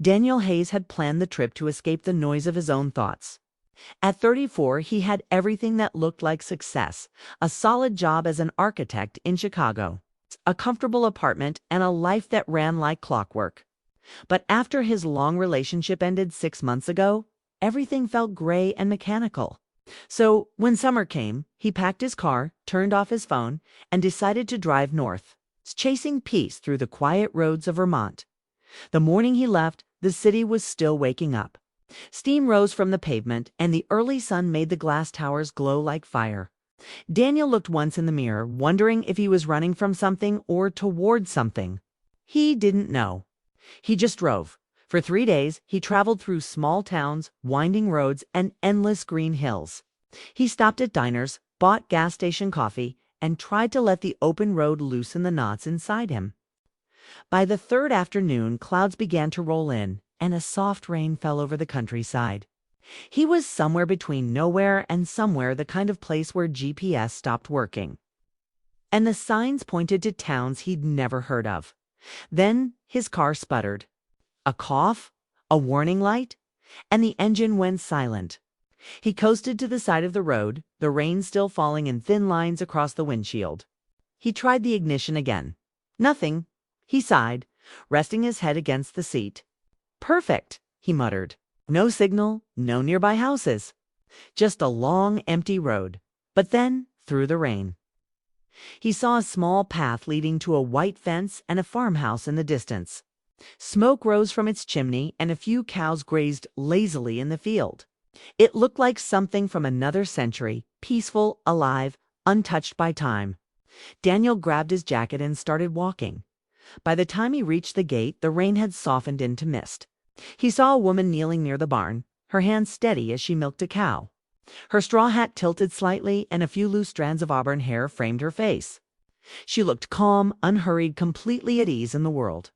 Daniel Hayes had planned the trip to escape the noise of his own thoughts. At 34, he had everything that looked like success: a solid job as an architect in Chicago, a comfortable apartment, and a life that ran like clockwork. But after his long relationship ended 6 months ago, everything felt gray and mechanical. So when summer came, he packed his car, turned off his phone, and decided to drive north, chasing peace through the quiet roads of Vermont. The morning he left, the city was still waking up. Steam rose from the pavement, and the early sun made the glass towers glow like fire. Daniel looked once in the mirror, wondering if he was running from something or toward something. He didn't know. He just drove. For 3 days, he traveled through small towns, winding roads, and endless green hills. He stopped at diners, bought gas station coffee, and tried to let the open road loosen the knots inside him. By the third afternoon, clouds began to roll in, and a soft rain fell over the countryside. He was somewhere between nowhere and somewhere, the kind of place where GPS stopped working. And the signs pointed to towns he'd never heard of. Then his car sputtered. A cough, a warning light, and the engine went silent. He coasted to the side of the road, the rain still falling in thin lines across the windshield. He tried the ignition again. Nothing. He sighed, resting his head against the seat. Perfect, he muttered. No signal, no nearby houses. Just a long, empty road. But then, through the rain, he saw a small path leading to a white fence and a farmhouse in the distance. Smoke rose from its chimney, and a few cows grazed lazily in the field. It looked like something from another century, peaceful, alive, untouched by time. Daniel grabbed his jacket and started walking. By the time he reached the gate, the rain had softened into mist. He saw a woman kneeling near the barn, her hands steady as she milked a cow. Her straw hat tilted slightly, and a few loose strands of auburn hair framed her face. She looked calm, unhurried, completely at ease in the world.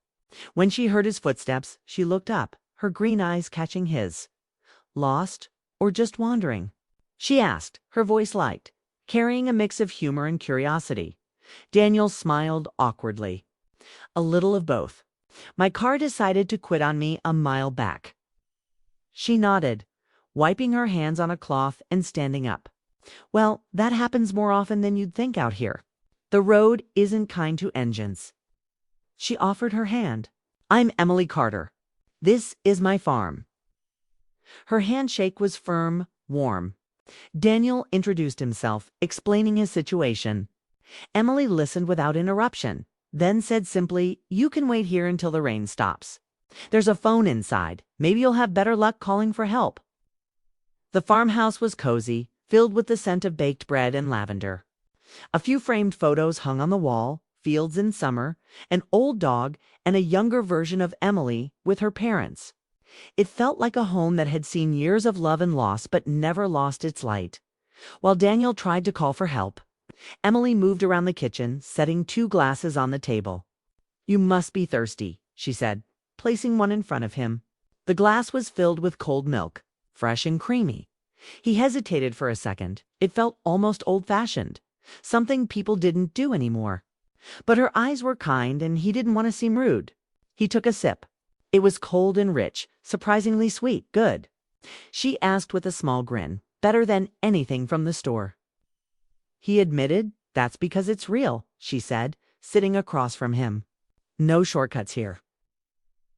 When she heard his footsteps, she looked up, her green eyes catching his. Lost, or just wandering? She asked, her voice light, carrying a mix of humor and curiosity. Daniel smiled awkwardly. A little of both. My car decided to quit on me a mile back. She nodded, wiping her hands on a cloth and standing up. Well, that happens more often than you'd think out here. The road isn't kind to engines. She offered her hand. I'm Emily Carter. This is my farm. Her handshake was firm, warm. Daniel introduced himself, explaining his situation. Emily listened without interruption, then said simply, "You can wait here until the rain stops. There's a phone inside. Maybe you'll have better luck calling for help." The farmhouse was cozy, filled with the scent of baked bread and lavender. A few framed photos hung on the wall: fields in summer, an old dog, and a younger version of Emily with her parents. It felt like a home that had seen years of love and loss but never lost its light. While Daniel tried to call for help, Emily moved around the kitchen, setting 2 glasses on the table. "You must be thirsty," she said, placing one in front of him. The glass was filled with cold milk, fresh and creamy. He hesitated for a second. It felt almost old-fashioned, something people didn't do anymore. But her eyes were kind, and he didn't want to seem rude. He took a sip. It was cold and rich, surprisingly sweet. Good. She asked with a small grin. Better than anything from the store. He admitted, "That's because it's real," she said, sitting across from him. "No shortcuts here."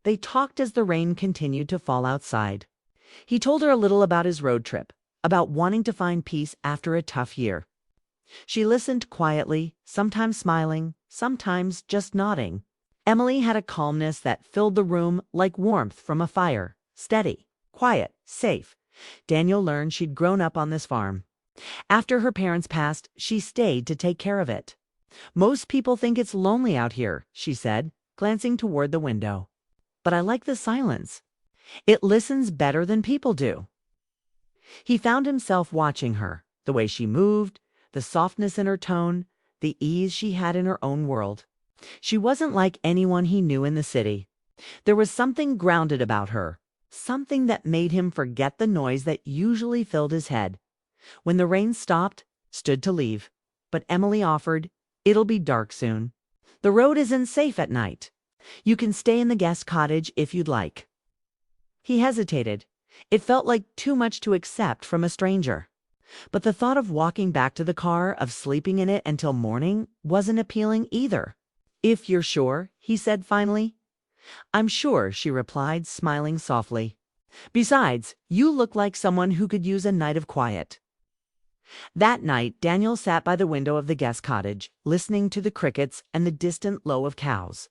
They talked as the rain continued to fall outside. He told her a little about his road trip, about wanting to find peace after a tough year. She listened quietly, sometimes smiling, sometimes just nodding. Emily had a calmness that filled the room like warmth from a fire. Steady, quiet, safe. Daniel learned she'd grown up on this farm. After her parents passed, she stayed to take care of it. "Most people think it's lonely out here," she said, glancing toward the window. "But I like the silence. It listens better than people do." He found himself watching her, the way she moved, the softness in her tone, the ease she had in her own world. She wasn't like anyone he knew in the city. There was something grounded about her, something that made him forget the noise that usually filled his head. When the rain stopped, stood to leave, but Emily offered, "It'll be dark soon. The road isn't safe at night. You can stay in the guest cottage if you'd like." He hesitated. It felt like too much to accept from a stranger. But the thought of walking back to the car, of sleeping in it until morning, wasn't appealing either. "If you're sure," he said finally. "I'm sure," she replied, smiling softly. "Besides, you look like someone who could use a night of quiet." That night, Daniel sat by the window of the guest cottage, listening to the crickets and the distant low of cows.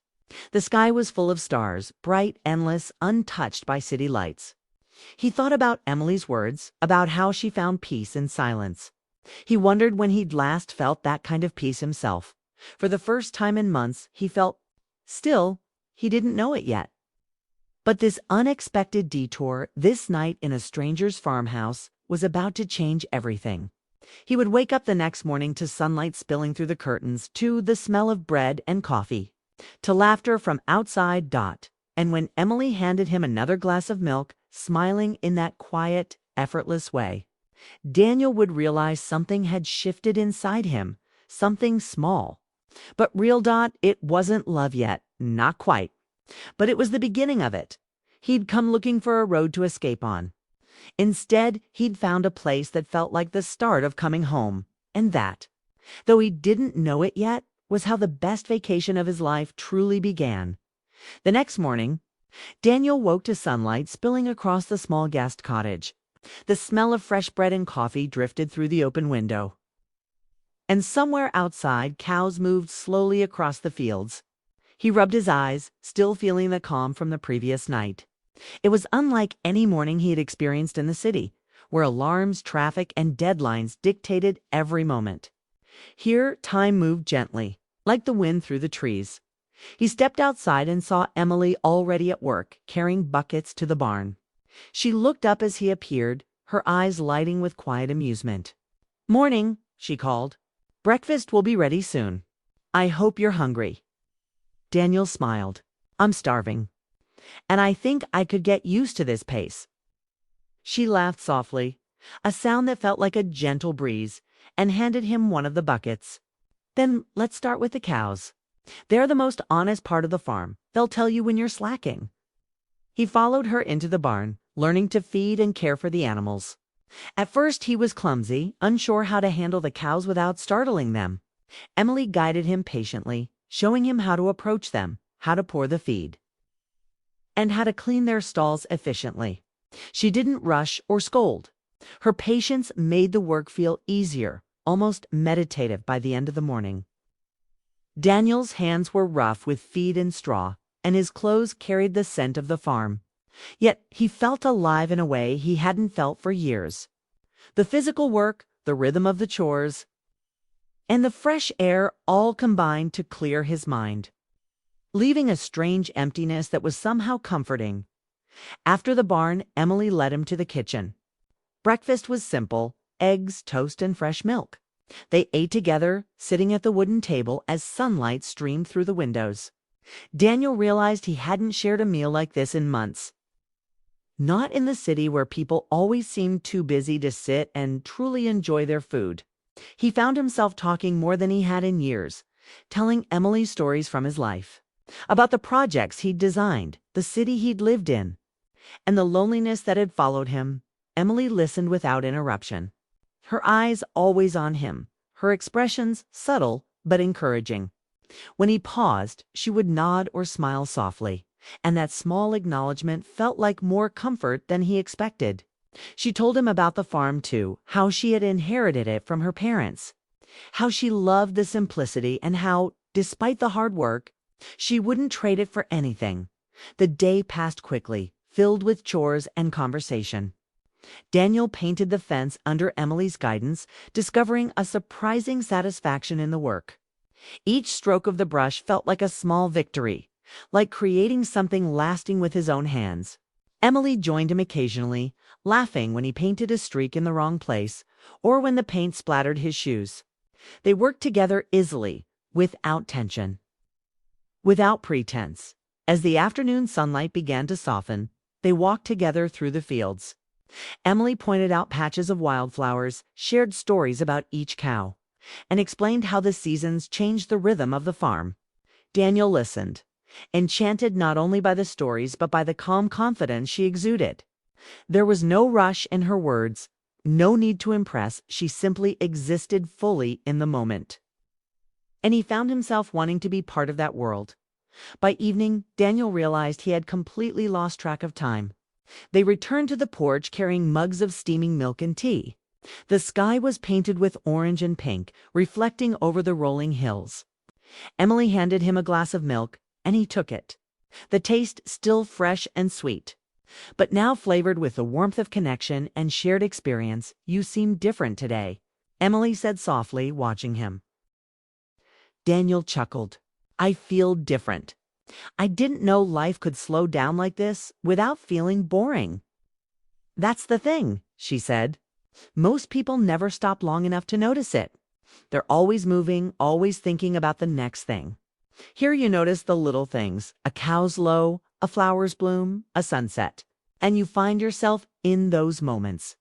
The sky was full of stars, bright, endless, untouched by city lights. He thought about Emily's words, about how she found peace in silence. He wondered when he'd last felt that kind of peace himself. For the first time in months, he felt still. He didn't know it yet. But this unexpected detour, this night in a stranger's farmhouse, was about to change everything. He would wake up the next morning to sunlight spilling through the curtains, to the smell of bread and coffee, to laughter from outside. And when Emily handed him another glass of milk, smiling in that quiet, effortless way, Daniel would realize something had shifted inside him, something small. But real. It wasn't love yet, not quite. But it was the beginning of it. He'd come looking for a road to escape on. Instead, he'd found a place that felt like the start of coming home. And that, though he didn't know it yet, was how the best vacation of his life truly began. The next morning, Daniel woke to sunlight spilling across the small guest cottage. The smell of fresh bread and coffee drifted through the open window. And somewhere outside, cows moved slowly across the fields. He rubbed his eyes, still feeling the calm from the previous night. It was unlike any morning he had experienced in the city, where alarms, traffic, and deadlines dictated every moment. Here, time moved gently, like the wind through the trees. He stepped outside and saw Emily already at work, carrying buckets to the barn. She looked up as he appeared, her eyes lighting with quiet amusement. "Morning," she called. "Breakfast will be ready soon. I hope you're hungry." Daniel smiled. "I'm starving. And I think I could get used to this pace." She laughed softly, a sound that felt like a gentle breeze, and handed him one of the buckets. "Then let's start with the cows. They're the most honest part of the farm. They'll tell you when you're slacking." He followed her into the barn, learning to feed and care for the animals. At first he was clumsy, unsure how to handle the cows without startling them. Emily guided him patiently, showing him how to approach them, how to pour the feed, and how to clean their stalls efficiently. She didn't rush or scold. Her patience made the work feel easier, almost meditative by the end of the morning. Daniel's hands were rough with feed and straw, and his clothes carried the scent of the farm. Yet he felt alive in a way he hadn't felt for years. The physical work, the rhythm of the chores, and the fresh air all combined to clear his mind, leaving a strange emptiness that was somehow comforting. After the barn, Emily led him to the kitchen. Breakfast was simple: eggs, toast, and fresh milk. They ate together, sitting at the wooden table as sunlight streamed through the windows. Daniel realized he hadn't shared a meal like this in months. Not in the city where people always seemed too busy to sit and truly enjoy their food. He found himself talking more than he had in years, telling Emily stories from his life, about the projects he'd designed, the city he'd lived in, and the loneliness that had followed him. Emily listened without interruption, her eyes always on him, her expressions subtle but encouraging. When he paused, she would nod or smile softly, and that small acknowledgement felt like more comfort than he expected. She told him about the farm too, how she had inherited it from her parents, how she loved the simplicity, and how, despite the hard work, she wouldn't trade it for anything. The day passed quickly, filled with chores and conversation. Daniel painted the fence under Emily's guidance, discovering a surprising satisfaction in the work. Each stroke of the brush felt like a small victory, like creating something lasting with his own hands. Emily joined him occasionally, laughing when he painted a streak in the wrong place or when the paint splattered his shoes. They worked together easily, without tension, without pretense. As the afternoon sunlight began to soften, they walked together through the fields. Emily pointed out patches of wildflowers, shared stories about each cow, and explained how the seasons changed the rhythm of the farm. Daniel listened, enchanted not only by the stories but by the calm confidence she exuded. There was no rush in her words, no need to impress, she simply existed fully in the moment. And he found himself wanting to be part of that world. By evening, Daniel realized he had completely lost track of time. They returned to the porch carrying mugs of steaming milk and tea. The sky was painted with orange and pink, reflecting over the rolling hills. Emily handed him a glass of milk, and he took it. The taste still fresh and sweet, but now flavored with the warmth of connection and shared experience. "You seem different today," Emily said softly, watching him. Daniel chuckled. "I feel different. I didn't know life could slow down like this without feeling boring." "That's the thing," she said. "Most people never stop long enough to notice it. They're always moving, always thinking about the next thing. Here you notice the little things, a cow's low, a flower's bloom, a sunset, and you find yourself in those moments."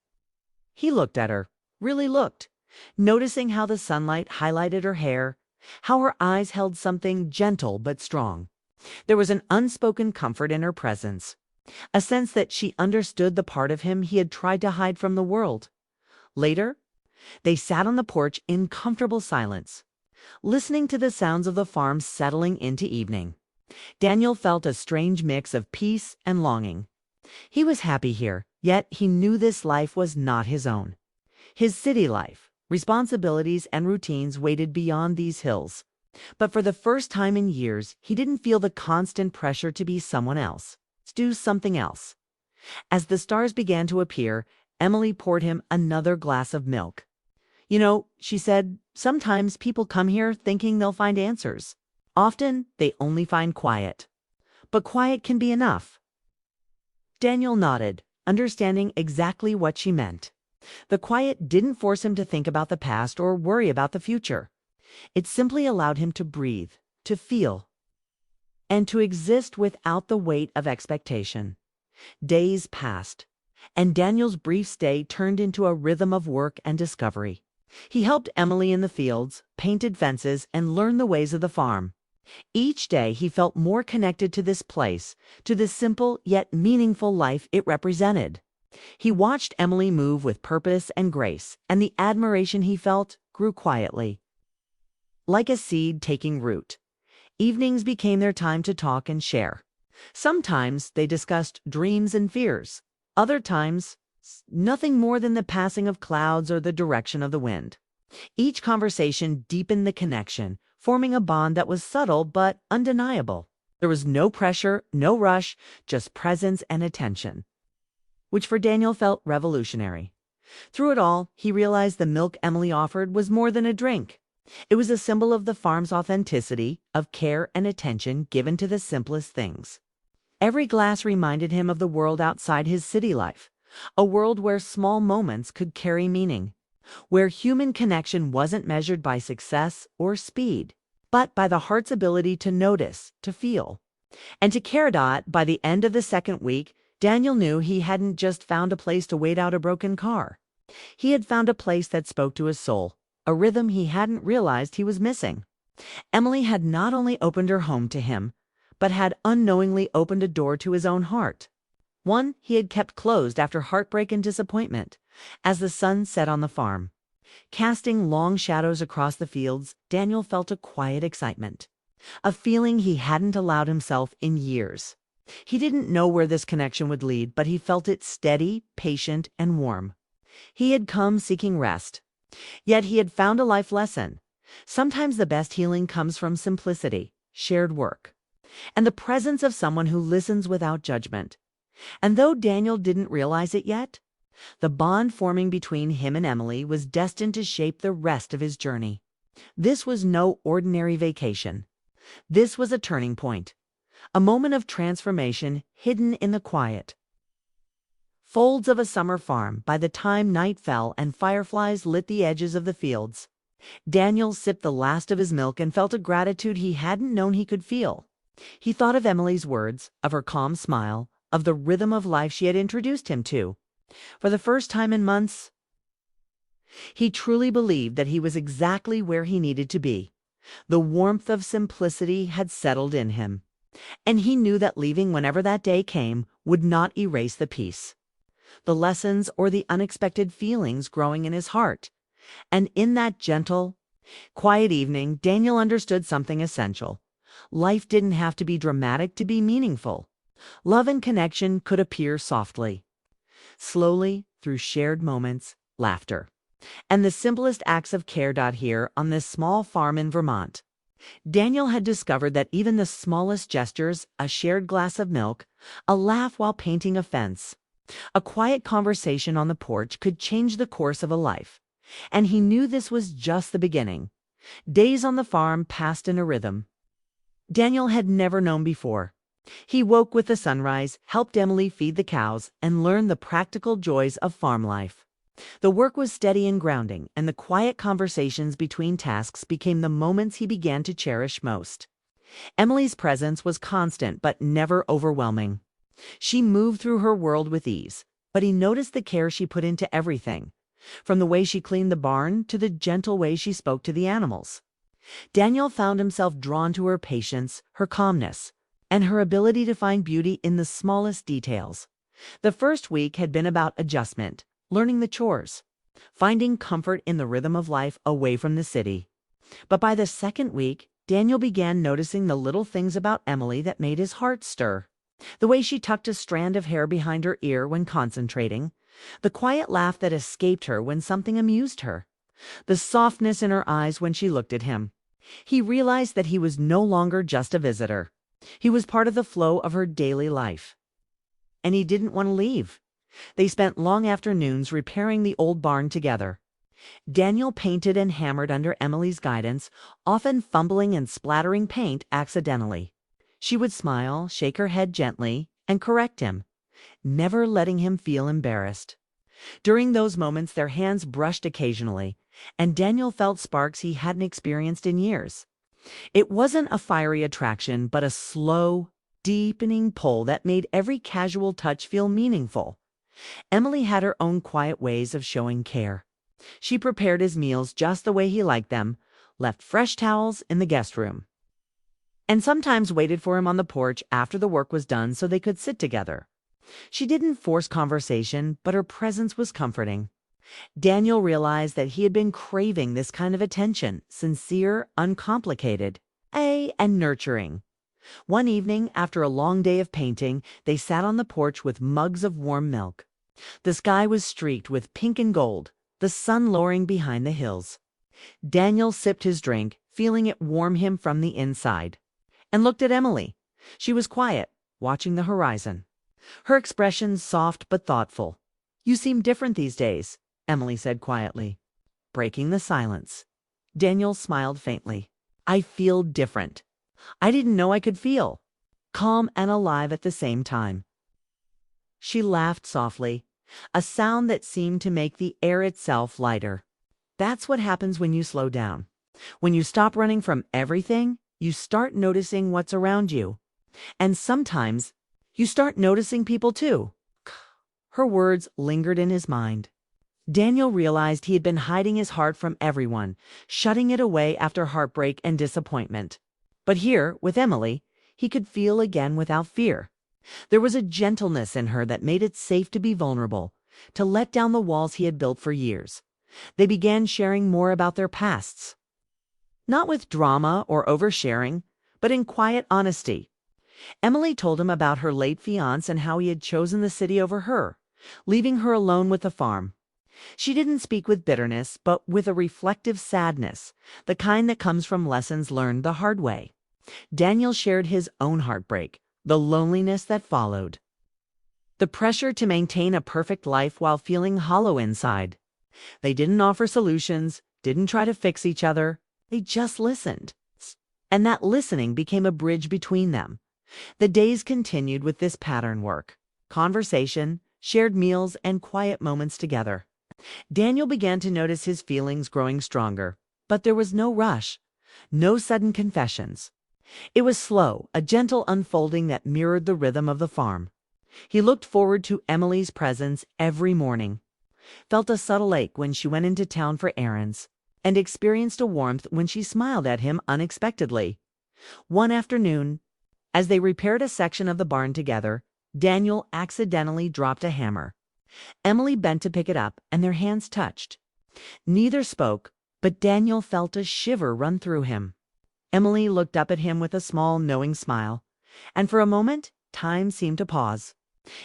He looked at her, really looked, noticing how the sunlight highlighted her hair, how her eyes held something gentle but strong. There was an unspoken comfort in her presence, a sense that she understood the part of him he had tried to hide from the world. Later, they sat on the porch in comfortable silence, listening to the sounds of the farm settling into evening. Daniel felt a strange mix of peace and longing. He was happy here, yet he knew this life was not his own. His city life, responsibilities and routines waited beyond these hills. But for the first time in years, he didn't feel the constant pressure to be someone else, to do something else. As the stars began to appear, Emily poured him another glass of milk. "You know," she said, "sometimes people come here thinking they'll find answers. Often, they only find quiet. But quiet can be enough." Daniel nodded, understanding exactly what she meant. The quiet didn't force him to think about the past or worry about the future. It simply allowed him to breathe, to feel, and to exist without the weight of expectation. Days passed, and Daniel's brief stay turned into a rhythm of work and discovery. He helped Emily in the fields, painted fences, and learned the ways of the farm. Each day he felt more connected to this place, to the simple yet meaningful life it represented. He watched Emily move with purpose and grace, and the admiration he felt grew quietly, like a seed taking root. Evenings became their time to talk and share. Sometimes they discussed dreams and fears. Other times, nothing more than the passing of clouds or the direction of the wind. Each conversation deepened the connection, forming a bond that was subtle but undeniable. There was no pressure, no rush, just presence and attention, which for Daniel felt revolutionary. Through it all, he realized the milk Emily offered was more than a drink. It was a symbol of the farm's authenticity, of care and attention given to the simplest things. Every glass reminded him of the world outside his city life, a world where small moments could carry meaning, where human connection wasn't measured by success or speed, but by the heart's ability to notice, to feel, and to care. By the end of the second week, Daniel knew he hadn't just found a place to wait out a broken car. He had found a place that spoke to his soul, a rhythm he hadn't realized he was missing. Emily had not only opened her home to him, but had unknowingly opened a door to his own heart, one he had kept closed after heartbreak and disappointment. As the sun set on the farm, casting long shadows across the fields, Daniel felt a quiet excitement, a feeling he hadn't allowed himself in years. He didn't know where this connection would lead, but he felt it steady, patient, and warm. He had come seeking rest, yet he had found a life lesson. Sometimes the best healing comes from simplicity, shared work, and the presence of someone who listens without judgment. And though Daniel didn't realize it yet, the bond forming between him and Emily was destined to shape the rest of his journey. This was no ordinary vacation. This was a turning point, a moment of transformation hidden in the quiet folds of a summer farm. By the time night fell and fireflies lit the edges of the fields, Daniel sipped the last of his milk and felt a gratitude he hadn't known he could feel. He thought of Emily's words, of her calm smile, of the rhythm of life she had introduced him to. For the first time in months, he truly believed that he was exactly where he needed to be. The warmth of simplicity had settled in him. And he knew that leaving whenever that day came would not erase the peace, the lessons, or the unexpected feelings growing in his heart. And in that gentle, quiet evening, Daniel understood something essential. Life didn't have to be dramatic to be meaningful. Love and connection could appear softly, slowly, through shared moments, laughter, and the simplest acts of care. Here, on this small farm in Vermont, Daniel had discovered that even the smallest gestures, a shared glass of milk, a laugh while painting a fence, a quiet conversation on the porch, could change the course of a life. And he knew this was just the beginning. Days on the farm passed in a rhythm Daniel had never known before. He woke with the sunrise, helped Emily feed the cows, and learned the practical joys of farm life. The work was steady and grounding, and the quiet conversations between tasks became the moments he began to cherish most. Emily's presence was constant but never overwhelming. She moved through her world with ease, but he noticed the care she put into everything, from the way she cleaned the barn to the gentle way she spoke to the animals. Daniel found himself drawn to her patience, her calmness, and her ability to find beauty in the smallest details. The first week had been about adjustment, learning the chores, finding comfort in the rhythm of life away from the city. But by the second week, Daniel began noticing the little things about Emily that made his heart stir. The way she tucked a strand of hair behind her ear when concentrating, the quiet laugh that escaped her when something amused her, the softness in her eyes when she looked at him. He realized that he was no longer just a visitor. He was part of the flow of her daily life. And he didn't want to leave. They spent long afternoons repairing the old barn together. Daniel painted and hammered under Emily's guidance, often fumbling and splattering paint accidentally. She would smile, shake her head gently, and correct him, never letting him feel embarrassed. During those moments, their hands brushed occasionally, and Daniel felt sparks he hadn't experienced in years. It wasn't a fiery attraction, but a slow, deepening pull that made every casual touch feel meaningful. Emily had her own quiet ways of showing care. She prepared his meals just the way he liked them, left fresh towels in the guest room, and sometimes waited for him on the porch after the work was done so they could sit together. She didn't force conversation, but her presence was comforting. Daniel realized that he had been craving this kind of attention, sincere, uncomplicated, and nurturing. One evening, after a long day of painting, they sat on the porch with mugs of warm milk. The sky was streaked with pink and gold, the sun lowering behind the hills. Daniel sipped his drink, feeling it warm him from the inside, and looked at Emily. She was quiet, watching the horizon, her expression soft but thoughtful. "You seem different these days," Emily said quietly, breaking the silence. Daniel smiled faintly. "I feel different. I didn't know I could feel calm and alive at the same time." She laughed softly, a sound that seemed to make the air itself lighter. "That's what happens when you slow down. When you stop running from everything, you start noticing what's around you. And sometimes you start noticing people too." Her words lingered in his mind. Daniel realized he had been hiding his heart from everyone, shutting it away after heartbreak and disappointment. But here, with Emily, he could feel again without fear. There was a gentleness in her that made it safe to be vulnerable, to let down the walls he had built for years. They began sharing more about their pasts. Not with drama or oversharing, but in quiet honesty. Emily told him about her late fiancé and how he had chosen the city over her, leaving her alone with the farm. She didn't speak with bitterness, but with a reflective sadness, the kind that comes from lessons learned the hard way. Daniel shared his own heartbreak, the loneliness that followed, the pressure to maintain a perfect life while feeling hollow inside. They didn't offer solutions, didn't try to fix each other. They just listened. And that listening became a bridge between them. The days continued with this pattern work: conversation, shared meals, and quiet moments together. Daniel began to notice his feelings growing stronger, but there was no rush, no sudden confessions. It was slow, a gentle unfolding that mirrored the rhythm of the farm. He looked forward to Emily's presence every morning, felt a subtle ache when she went into town for errands, and experienced a warmth when she smiled at him unexpectedly. One afternoon, As they repaired a section of the barn together, Daniel accidentally dropped a hammer. Emily bent to pick it up, and their hands touched. Neither spoke, but Daniel felt a shiver run through him. Emily looked up at him with a small, knowing smile, and for a moment, time seemed to pause.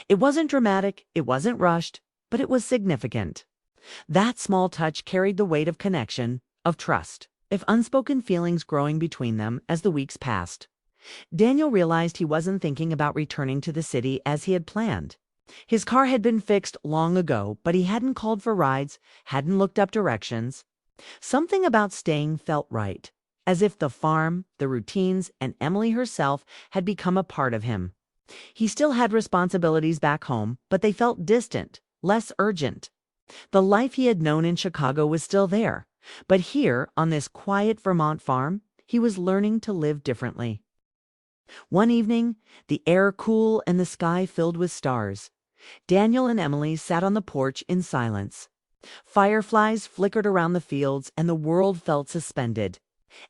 It wasn't dramatic, it wasn't rushed, but it was significant. That small touch carried the weight of connection, of trust, of unspoken feelings growing between them as the weeks passed. Daniel realized he wasn't thinking about returning to the city as he had planned. His car had been fixed long ago, but he hadn't called for rides, hadn't looked up directions. Something about staying felt right, as if the farm, the routines, and Emily herself had become a part of him. He still had responsibilities back home, but they felt distant, less urgent. The life he had known in Chicago was still there, but here, on this quiet Vermont farm, he was learning to live differently. One evening, the air cool and the sky filled with stars, Daniel and Emily sat on the porch in silence. Fireflies flickered around the fields, and the world felt suspended.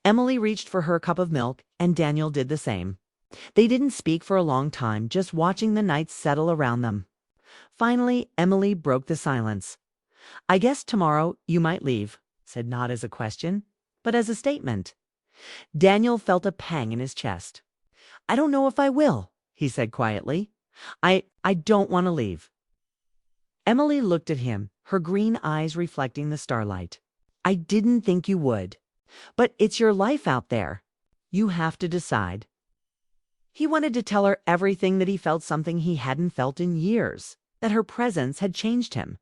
Emily reached for her cup of milk, and Daniel did the same. They didn't speak for a long time, just watching the night settle around them. Finally, Emily broke the silence. "I guess tomorrow you might leave," said not as a question, but as a statement. Daniel felt a pang in his chest. "I don't know if I will," he said quietly. I don't want to leave." Emily looked at him, her green eyes reflecting the starlight. "I didn't think you would. But it's your life out there. You have to decide." He wanted to tell her everything, that he felt something he hadn't felt in years, that her presence had changed him,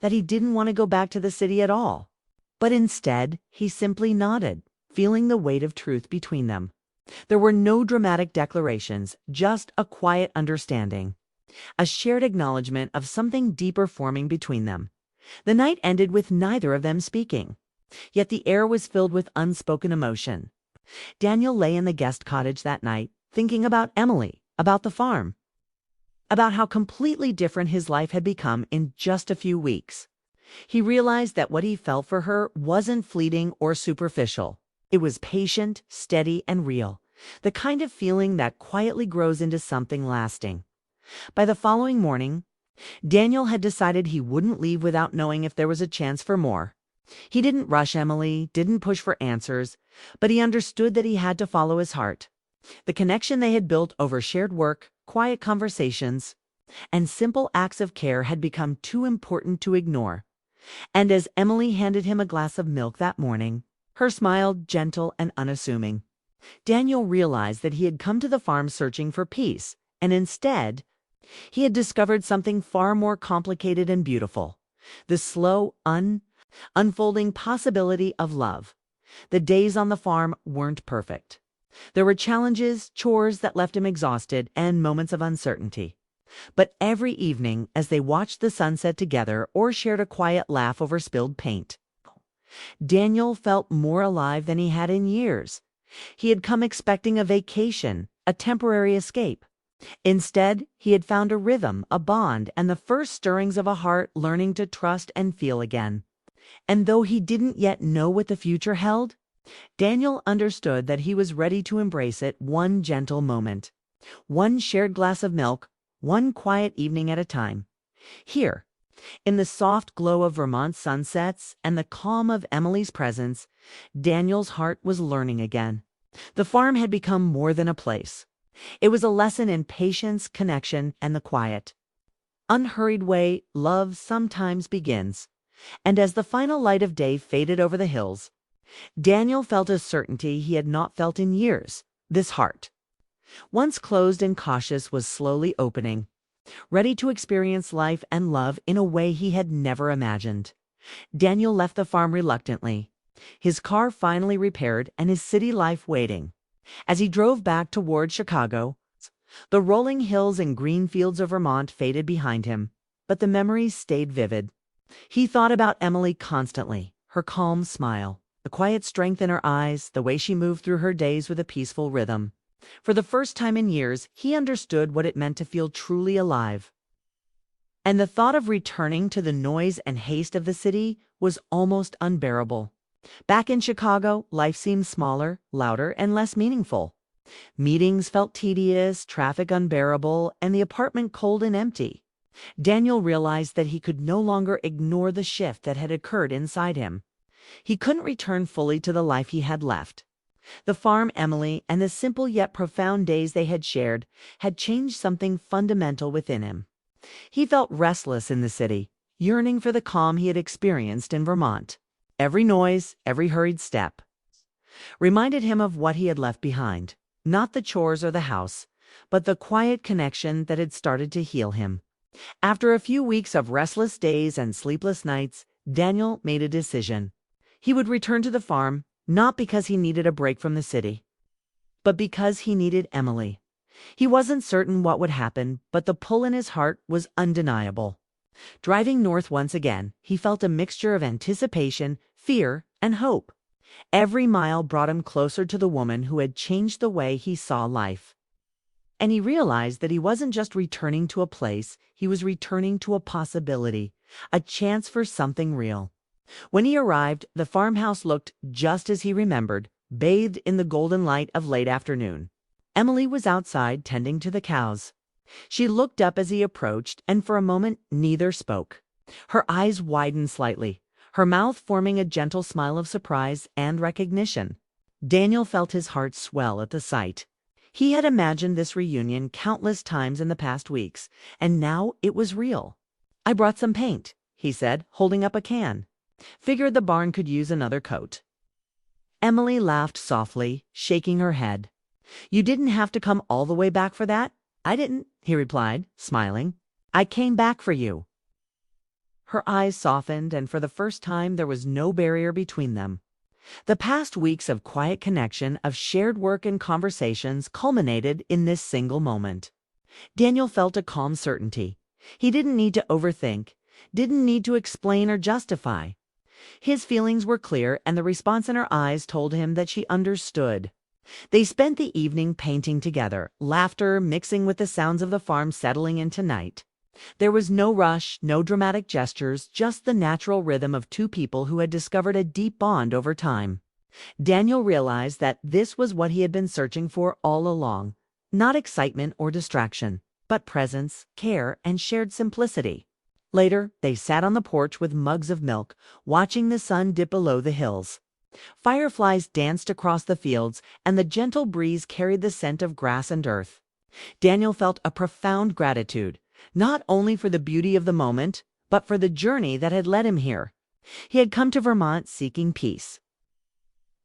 that he didn't want to go back to the city at all. But instead, he simply nodded, feeling the weight of truth between them. There were no dramatic declarations, just a quiet understanding, a shared acknowledgement of something deeper forming between them. The night ended with neither of them speaking, yet the air was filled with unspoken emotion. Daniel lay in the guest cottage that night, thinking about Emily, about the farm, about how completely different his life had become in just a few weeks. He realized that what he felt for her wasn't fleeting or superficial. It was patient, steady, and real, the kind of feeling that quietly grows into something lasting. By the following morning, Daniel had decided he wouldn't leave without knowing if there was a chance for more. He didn't rush Emily, didn't push for answers, but he understood that he had to follow his heart. The connection they had built over shared work, quiet conversations, and simple acts of care had become too important to ignore. And as Emily handed him a glass of milk that morning, her smile gentle and unassuming, Daniel realized that he had come to the farm searching for peace, and instead, he had discovered something far more complicated and beautiful: the slow, unfolding possibility of love. The days on the farm weren't perfect. There were challenges, chores that left him exhausted, and moments of uncertainty. But every evening, as they watched the sunset together or shared a quiet laugh over spilled paint, Daniel felt more alive than he had in years. He had come expecting a vacation, a temporary escape. Instead, he had found a rhythm, a bond, and the first stirrings of a heart learning to trust and feel again. And though he didn't yet know what the future held, Daniel understood that he was ready to embrace it one gentle moment, one shared glass of milk, one quiet evening at a time. Here, in the soft glow of Vermont sunsets and the calm of Emily's presence, Daniel's heart was learning again. The farm had become more than a place. It was a lesson in patience, connection, and the quiet, unhurried way love sometimes begins. And as the final light of day faded over the hills, Daniel felt a certainty he had not felt in years. This heart, once closed and cautious, was slowly opening, ready to experience life and love in a way he had never imagined. Daniel left the farm reluctantly, his car finally repaired and his city life waiting. As he drove back toward Chicago, the rolling hills and green fields of Vermont faded behind him, but the memories stayed vivid. He thought about Emily constantly, her calm smile, the quiet strength in her eyes, the way she moved through her days with a peaceful rhythm. For the first time in years, he understood what it meant to feel truly alive. And the thought of returning to the noise and haste of the city was almost unbearable. Back in Chicago, life seemed smaller, louder, and less meaningful. Meetings felt tedious, traffic unbearable, and the apartment cold and empty. Daniel realized that he could no longer ignore the shift that had occurred inside him. He couldn't return fully to the life he had left. The farm, Emily, and the simple yet profound days they had shared had changed something fundamental within him. He felt restless in the city, yearning for the calm he had experienced in Vermont. Every noise, every hurried step, reminded him of what he had left behind. Not the chores or the house, but the quiet connection that had started to heal him. After a few weeks of restless days and sleepless nights, Daniel made a decision. He would return to the farm, not because he needed a break from the city, but because he needed Emily. He wasn't certain what would happen, but the pull in his heart was undeniable. Driving north once again, he felt a mixture of anticipation, fear, and hope. Every mile brought him closer to the woman who had changed the way he saw life. And he realized that he wasn't just returning to a place, he was returning to a possibility, a chance for something real. When he arrived, the farmhouse looked just as he remembered, bathed in the golden light of late afternoon. Emily was outside tending to the cows. She looked up as he approached, and for a moment neither spoke. Her eyes widened slightly, her mouth forming a gentle smile of surprise and recognition. Daniel felt his heart swell at the sight. He had imagined this reunion countless times in the past weeks, and now it was real. "I brought some paint," he said, holding up a can. "Figured the barn could use another coat." Emily laughed softly, shaking her head. "You didn't have to come all the way back for that." "I didn't," he replied, smiling. "I came back for you." Her eyes softened, and for the first time there was no barrier between them. The past weeks of quiet connection, of shared work and conversations, culminated in this single moment. Daniel felt a calm certainty. He didn't need to overthink, didn't need to explain or justify. His feelings were clear, and the response in her eyes told him that she understood. They spent the evening painting together, laughter mixing with the sounds of the farm settling into night. There was no rush, no dramatic gestures, just the natural rhythm of two people who had discovered a deep bond over time. Daniel realized that this was what he had been searching for all along. Not excitement or distraction, but presence, care, and shared simplicity. Later, they sat on the porch with mugs of milk, watching the sun dip below the hills. Fireflies danced across the fields, and the gentle breeze carried the scent of grass and earth. Daniel felt a profound gratitude, not only for the beauty of the moment, but for the journey that had led him here. He had come to Vermont seeking peace.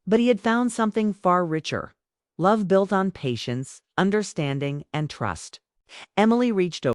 But he had found something far richer: love built on patience, understanding, and trust. Emily reached over